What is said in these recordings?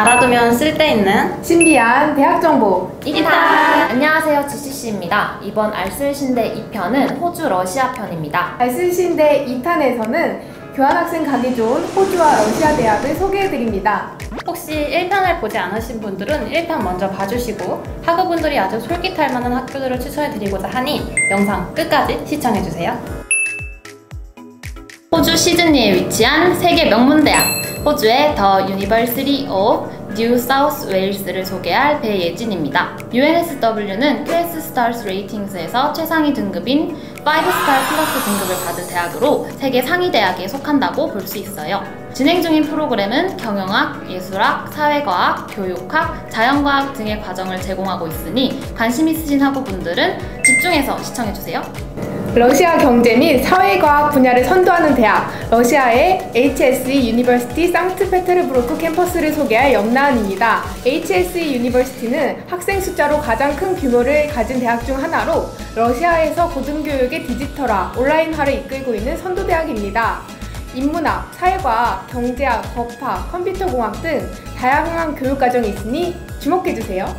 알아두면 쓸데있는 신비한 대학 정보 이기타! 안녕하세요, GCC입니다. 이번 알쓸신대 2편은 호주 러시아 편입니다. 알쓸신대 2탄에서는 교환학생 가기 좋은 호주와 러시아 대학을 소개해드립니다. 혹시 1편을 보지 않으신 분들은 1편 먼저 봐주시고 학우분들이 아주 솔깃할 만한 학교들을 추천해드리고자 하니 영상 끝까지 시청해주세요. 호주 시드니에 위치한 세계 명문대학 호주의 더 유니버시티 오브 뉴 사우스 웨일스를 소개할 배예진입니다. UNSW는 QS 스타스 레이팅스에서 최상위 등급인 5스타 플러스 등급을 받은 대학으로 세계 상위 대학에 속한다고 볼 수 있어요. 진행 중인 프로그램은 경영학, 예술학, 사회과학, 교육학, 자연과학 등의 과정을 제공하고 있으니 관심 있으신 학우분들은 집중해서 시청해주세요. 러시아 경제 및 사회과학 분야를 선도하는 대학 러시아의 HSE 유니버시티 상트페테르부르크 캠퍼스를 소개할 염라은입니다. HSE 유니버시티는 학생 숫자로 가장 큰 규모를 가진 대학 중 하나로 러시아에서 고등교육의 디지털화, 온라인화를 이끌고 있는 선도대학입니다. 인문학, 사회과학, 경제학, 법학, 컴퓨터공학 등 다양한 교육과정이 있으니 주목해주세요.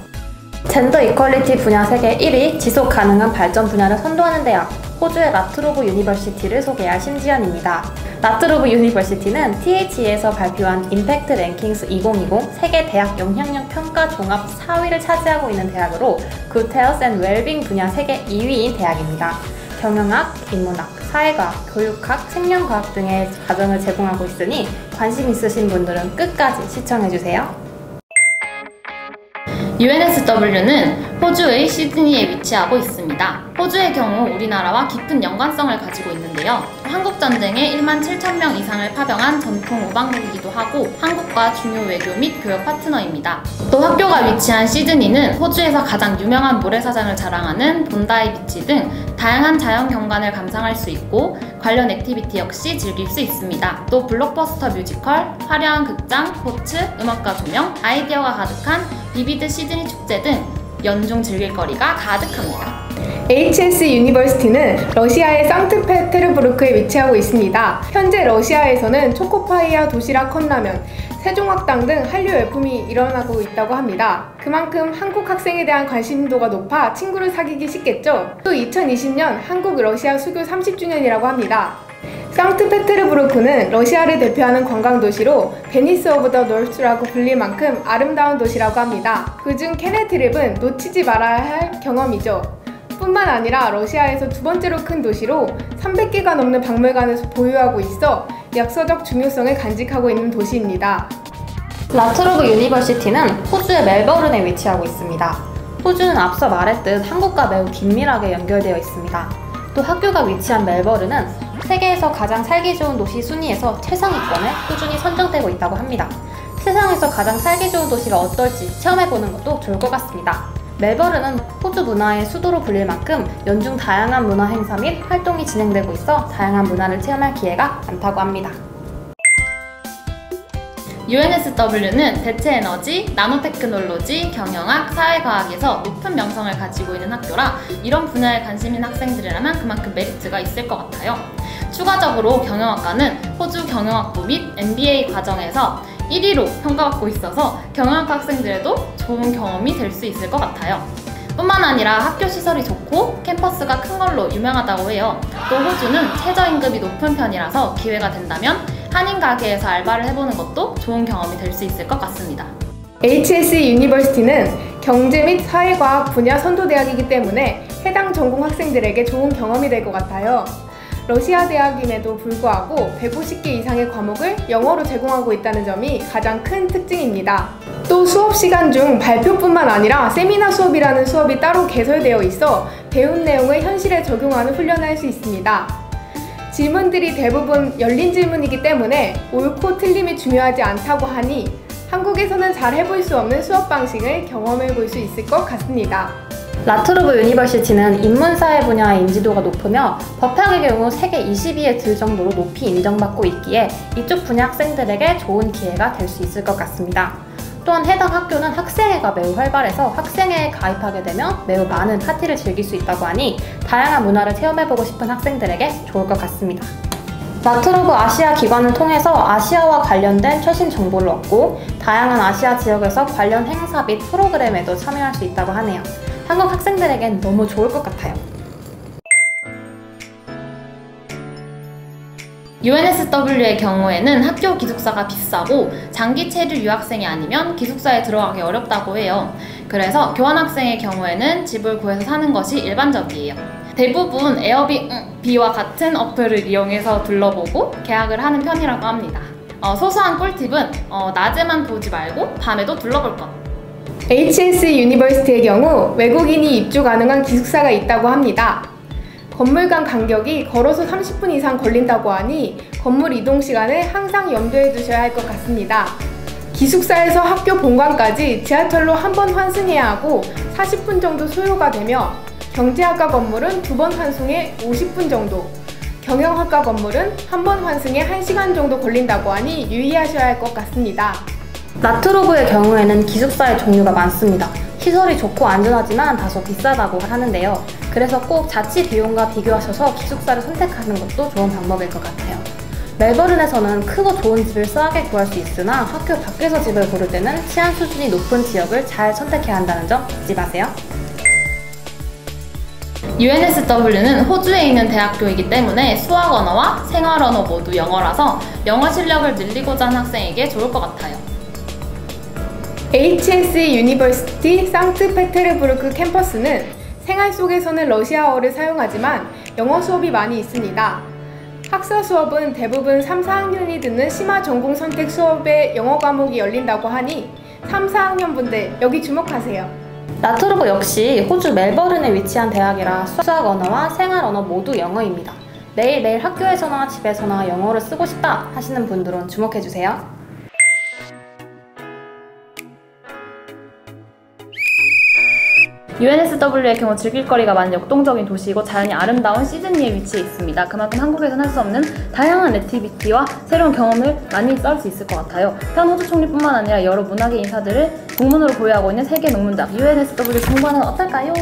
젠더 이퀄리티 분야 세계 1위 지속 가능한 발전 분야를 선도하는 대학 호주의 라트로브 유니버시티를 소개할 심지연입니다. 라트로브 유니버시티는 THE에서 발표한 임팩트 랭킹스 2020 세계 대학 영향력 평가 종합 4위를 차지하고 있는 대학으로 굿 헬스 앤 웰빙 분야 세계 2위인 대학입니다. 경영학, 인문학, 사회과학, 교육학, 생명과학 등의 과정을 제공하고 있으니 관심 있으신 분들은 끝까지 시청해주세요. UNSW는 호주의 시드니에 위치하고 있습니다. 호주의 경우 우리나라와 깊은 연관성을 가지고 있는데요. 한국전쟁에 1만 7천 명 이상을 파병한 전통 우방국이기도 하고 한국과 중요 외교 및 교역 파트너입니다. 또 학교가 위치한 시드니는 호주에서 가장 유명한 모래사장을 자랑하는 본다이 비치 등 다양한 자연 경관을 감상할 수 있고 관련 액티비티 역시 즐길 수 있습니다. 또 블록버스터 뮤지컬, 화려한 극장, 스포츠, 음악과 조명, 아이디어가 가득한 비비드 시드니 축제 등 연중 즐길 거리가 가득합니다. HS 유니버시티는 러시아의 상트페테르부르크에 위치하고 있습니다. 현재 러시아에서는 초코파이와 도시락 컵라면, 세종학당 등 한류 열풍이 일어나고 있다고 합니다. 그만큼 한국 학생에 대한 관심도가 높아 친구를 사귀기 쉽겠죠? 또 2020년 한국-러시아 수교 30주년이라고 합니다. 상트페테르부르크는 러시아를 대표하는 관광도시로 베니스 오브 더 노스라고 불릴 만큼 아름다운 도시라고 합니다. 그중 케네트립은 놓치지 말아야 할 경험이죠. 뿐만 아니라 러시아에서 두 번째로 큰 도시로 300개가 넘는 박물관을 보유하고 있어 역사적 중요성을 간직하고 있는 도시입니다. 라트로브 유니버시티는 호주의 멜버른에 위치하고 있습니다. 호주는 앞서 말했듯 한국과 매우 긴밀하게 연결되어 있습니다. 또 학교가 위치한 멜버른은 세계에서 가장 살기 좋은 도시 순위에서 최상위권에 꾸준히 선정되고 있다고 합니다. 세상에서 가장 살기 좋은 도시가 어떨지 체험해보는 것도 좋을 것 같습니다. 멜버른은 호주 문화의 수도로 불릴 만큼 연중 다양한 문화 행사 및 활동이 진행되고 있어 다양한 문화를 체험할 기회가 많다고 합니다. UNSW는 대체에너지, 나노테크놀로지, 경영학, 사회과학에서 높은 명성을 가지고 있는 학교라 이런 분야에 관심 있는 학생들이라면 그만큼 메리트가 있을 것 같아요. 추가적으로 경영학과는 호주 경영학부 및 MBA 과정에서 1위로 평가받고 있어서 경영학과 학생들에도 좋은 경험이 될 수 있을 것 같아요. 뿐만 아니라 학교 시설이 좋고 캠퍼스가 큰 걸로 유명하다고 해요. 또 호주는 최저임금이 높은 편이라서 기회가 된다면 한인 가게에서 알바를 해보는 것도 좋은 경험이 될 수 있을 것 같습니다. HS 유니버시티는 경제 및 사회과학 분야 선도대학이기 때문에 해당 전공 학생들에게 좋은 경험이 될 것 같아요. 러시아 대학임에도 불구하고 150개 이상의 과목을 영어로 제공하고 있다는 점이 가장 큰 특징입니다. 또 수업 시간 중 발표뿐만 아니라 세미나 수업이라는 수업이 따로 개설되어 있어 배운 내용을 현실에 적용하는 훈련을 할 수 있습니다. 질문들이 대부분 열린 질문이기 때문에 옳고 틀림이 중요하지 않다고 하니 한국에서는 잘 해볼 수 없는 수업 방식을 경험해 볼 수 있을 것 같습니다. 라트로브 유니버시티는 인문사회 분야의 인지도가 높으며 법학의 경우 세계 20위에 들 정도로 높이 인정받고 있기에 이쪽 분야 학생들에게 좋은 기회가 될 수 있을 것 같습니다. 또한 해당 학교는 학생회가 매우 활발해서 학생회에 가입하게 되면 매우 많은 파티를 즐길 수 있다고 하니 다양한 문화를 체험해보고 싶은 학생들에게 좋을 것 같습니다. 나트로브 아시아 기관을 통해서 아시아와 관련된 최신 정보를 얻고 다양한 아시아 지역에서 관련 행사 및 프로그램에도 참여할 수 있다고 하네요. 한국 학생들에겐 너무 좋을 것 같아요. UNSW의 경우에는 학교 기숙사가 비싸고 장기 체류 유학생이 아니면 기숙사에 들어가기 어렵다고 해요. 그래서 교환학생의 경우에는 집을 구해서 사는 것이 일반적이에요. 대부분 에어비와 같은 어플을 이용해서 둘러보고 계약을 하는 편이라고 합니다. 소소한 꿀팁은 낮에만 보지 말고 밤에도 둘러볼 것. HS 유니버시티의 경우 외국인이 입주 가능한 기숙사가 있다고 합니다. 건물 간 간격이 걸어서 30분 이상 걸린다고 하니 건물 이동 시간을 항상 염두에 두셔야 할 것 같습니다. 기숙사에서 학교 본관까지 지하철로 한 번 환승해야 하고 40분 정도 소요가 되며 경제학과 건물은 2번 환승에 50분 정도, 경영학과 건물은 한 번 환승에 1시간 정도 걸린다고 하니 유의하셔야 할 것 같습니다. 나트로브의 경우에는 기숙사의 종류가 많습니다. 시설이 좋고 안전하지만 다소 비싸다고 하는데요. 그래서 꼭 자취 비용과 비교하셔서 기숙사를 선택하는 것도 좋은 방법일 것 같아요. 멜버른에서는 크고 좋은 집을 싸게 구할 수 있으나 학교 밖에서 집을 고를 때는 치안 수준이 높은 지역을 잘 선택해야 한다는 점 잊지 마세요. UNSW는 호주에 있는 대학교이기 때문에 수학 언어와 생활 언어 모두 영어라서 영어 실력을 늘리고자 하는 학생에게 좋을 것 같아요. HS 유니버시티 상트페테르부르크 캠퍼스는 생활 속에서는 러시아어를 사용하지만 영어 수업이 많이 있습니다. 학사 수업은 대부분 3, 4학년이 듣는 심화 전공 선택 수업에 영어 과목이 열린다고 하니 3, 4학년 분들 여기 주목하세요. 나트로브 역시 호주 멜버른에 위치한 대학이라 수학 언어와 생활 언어 모두 영어입니다. 매일매일 학교에서나 집에서나 영어를 쓰고 싶다 하시는 분들은 주목해주세요. UNSW의 경우 즐길 거리가 많은 역동적인 도시이고 자연이 아름다운 시드니에 위치해 있습니다. 그만큼 한국에서는 할 수 없는 다양한 액티비티와 새로운 경험을 많이 쌓을 수 있을 것 같아요. 현 호주 총리뿐만 아니라 여러 문학의 인사들을 국문으로 보유하고 있는 세계 명문대 UNSW 정보는 어떨까요?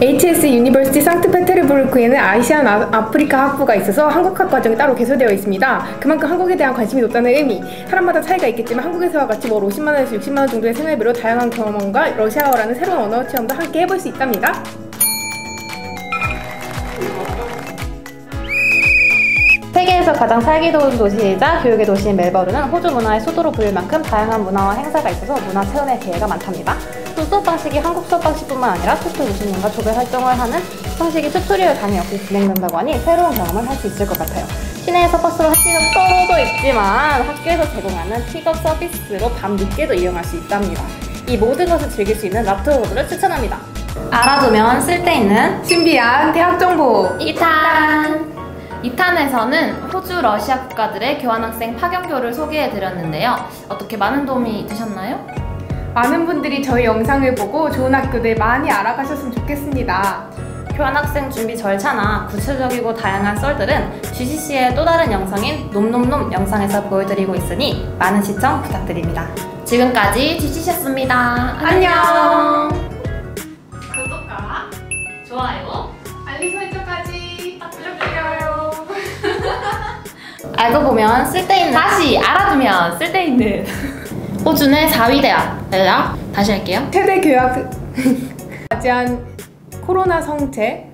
HS 유니버시티 상트페테르부르크에는 아시안 아프리카 학부가 있어서 한국학 과정이 따로 개설되어 있습니다. 그만큼 한국에 대한 관심이 높다는 의미. 사람마다 차이가 있겠지만 한국에서와 같이 월 50만원에서 60만원 정도의 생활비로 다양한 경험과 러시아어라는 새로운 언어 체험도 함께 해볼 수 있답니다. 세계에서 가장 살기 좋은 도시이자 교육의 도시인 멜버른은 호주 문화의 수도로 불릴 만큼 다양한 문화와 행사가 있어서 문화 체험의 기회가 많답니다. 또 수업 방식이 한국 수업 방식뿐만 아니라 튜터 교수님과 조별 활동을 하는 형식이 튜토리얼 강의 없이 진행된다고 하니 새로운 경험을 할 수 있을 것 같아요. 시내에서 버스로 1시간 떨어져 있지만 학교에서 제공하는 픽업 서비스로 밤 늦게도 이용할 수 있답니다. 이 모든 것을 즐길 수 있는 나트로브를 추천합니다. 알아두면 쓸데있는 신비한 대학 정보 2탄! 2탄에서는 호주 러시아 국가들의 교환학생 파견교를 소개해드렸는데요. 어떻게 많은 도움이 되셨나요? 많은 분들이 저희 영상을 보고 좋은 학교들 많이 알아가셨으면 좋겠습니다. 교환학생 준비 절차나 구체적이고 다양한 썰들은 GCC의 또 다른 영상인 놈놈놈 영상에서 보여드리고 있으니 많은 시청 부탁드립니다. 지금까지 GCC였습니다. 안녕! 구독과 좋아요, 알림 설정까지 부탁드려요. 알고 보면 쓸데있는 다시 알아두면 쓸데있는 호주 내 4위 대학 다시 할게요. 최대 교양 맞이한 코로나 성체